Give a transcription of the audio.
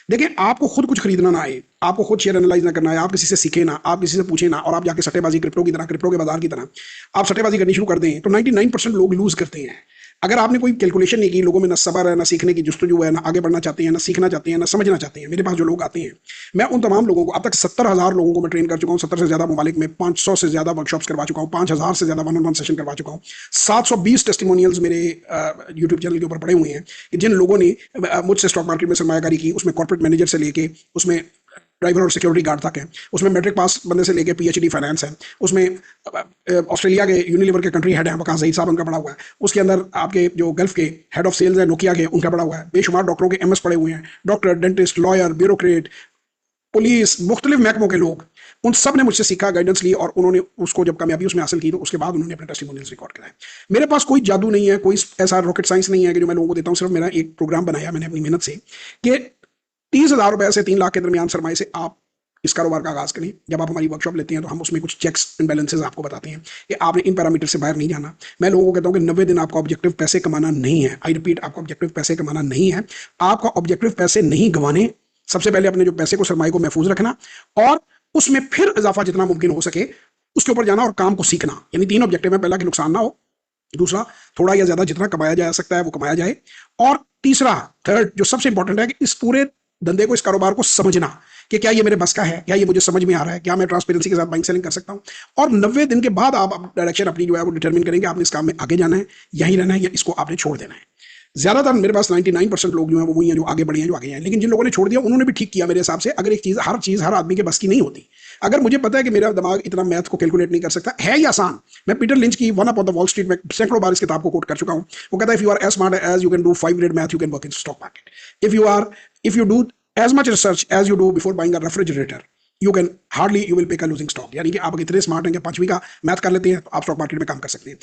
देखिए, आपको खुद कुछ खरीदना ना आए, आपको खुद शेयर एनालाइज ना करना है, आप किसी से सीखे ना, आप किसी से पूछे ना, और आप जाके सट्टेबाजी क्रिप्टो की तरह, क्रिप्टो के बाजार की तरह आप सट्टेबाजी करनी शुरू कर दें, तो 99% लोग लूज करते हैं। अगर आपने कोई कैलकुलेशन नहीं की, लोगों में ना सब्र है, ना सीखने की जुस्तजू है, ना आगे बढ़ना चाहते हैं, ना सीखना चाहते हैं, ना समझना चाहते हैं। मेरे पास जो लोग आते हैं, मैं उन तमाम लोगों को, अब तक 70,000 लोगों को मैं ट्रेन कर चुका हूँ, 70 से ज्यादा ममालिक में 500 से ज्यादा वर्कशॉप्स करवा चुका हूँ, 5,000 से ज्यादा वन ऑन वन सेशन करवा चुका हूँ। 720 टेस्टिमोनियल्स मेरे यूट्यूब चैनल के ऊपर पड़े हुए हैं कि जिन लोगों ने मुझसे स्टॉक मार्केट में सरमायाकारी की, उसमें कॉर्पोरेट मैनेजर से लेके, उसमें ड्राइवर और सिक्योरिटी गार्ड तक है, उसमें मैट्रिक पास बंदे से लेके पीएचडी फाइनेंस है, उसमें ऑस्ट्रेलिया के यूनिलीवर के कंट्री हेड है वकास जहीद साहब, उनका पड़ा हुआ है, उसके अंदर आपके जो गल्फ के हेड ऑफ सेल्स है नोकिया के, उनका पड़ा हुआ है, बेशुमार डॉक्टरों के एमएस पड़े हुए हैं, doctor, dentist, lawyer, bureaucrat, police, मुख्तलिफ महकमों के लोग, उन सब ने मुझसे सीखा, गाइडेंस ली, और उन्होंने उसको जब कामयाबी उसमें हासिल की तो उसके बाद उन्होंने अपने टेस्टिमोनियल्स रिकॉर्ड कराए। मेरे पास कोई जादू नहीं है, कोई ऐसा रॉकेट साइंस नहीं है कि जो मैं लोगों को देता हूँ। सिर्फ मेरा एक प्रोग्राम बनाया मैंने अपनी मेहनत से कि 30,000 रुपए से 3 लाख के दरमियान सरमाए से आप इस कारोबार का आगाज करें। जब आप हमारी वर्कशॉप लेते हैं तो हम उसमें कुछ चेक्स एंड बैलेंसेस आपको बताते हैं कि आपने इन पैरामीटर से बाहर नहीं जाना। मैं लोगों को कहता हूं कि 90 दिन आपका ऑब्जेक्टिव पैसे कमाना नहीं है। आई रिपीट, आपका ऑब्जेक्टिव पैसे कमाना नहीं है, आपका ऑब्जेक्टिव पैसे नहीं गंवाने। सबसे पहले अपने जो पैसे को, सरमाए को महफूज रखना, और उसमें फिर इजाफा जितना मुमकिन हो सके उसके ऊपर जाना, और काम को सीखना। यानी 3 ऑब्जेक्टिव है। पहला कि नुकसान ना हो, दूसरा थोड़ा या ज्यादा जितना कमाया जा सकता है वो कमाया जाए, और तीसरा, थर्ड, जो सबसे इंपॉर्टेंट है कि इस पूरे धंधे को, इस कारोबार को समझना कि क्या ये मेरे बस का है, क्या ये मुझे समझ में आ रहा है, क्या मैं ट्रांसपेरेंसी के साथ बाइंग सेलिंग कर सकता हूं। और 90 दिन के बाद आप डायरेक्शन अपनी जो है वो डिटरमिन करेंगे, आपने इस काम में आगे जाना है, यहीं रहना है, या इसको आपने छोड़ देना है। ज्यादातर मेरे पास 99% लोग जो हैं वो वही हैं जो आगे बढ़े हैं, जो आगे हैं। लेकिन जिन लोगों ने छोड़ दिया उन्होंने भी ठीक किया मेरे हिसाब से। अगर एक चीज हर आदमी के बस की नहीं होती। अगर मुझे पता है कि मेरा दिमाग इतना मैथ को कैलकुलेट नहीं कर सकता, है ही आसान। मैं पीटर लिंच की one up on the wall street में सैकड़ों बार इस किताब को कोट कर चुका हूं। वो कहता है, if you are as smart as you can do 5 grade math, you can work in stock market. If you do as much research as you do before buying a refrigerator, you can hardly you will pick a losing stock. यानी कि आप इतने smart हैं कि 5वीं का math कर लेते हैं तो आप स्टॉक मार्केट में काम कर सकते हैं।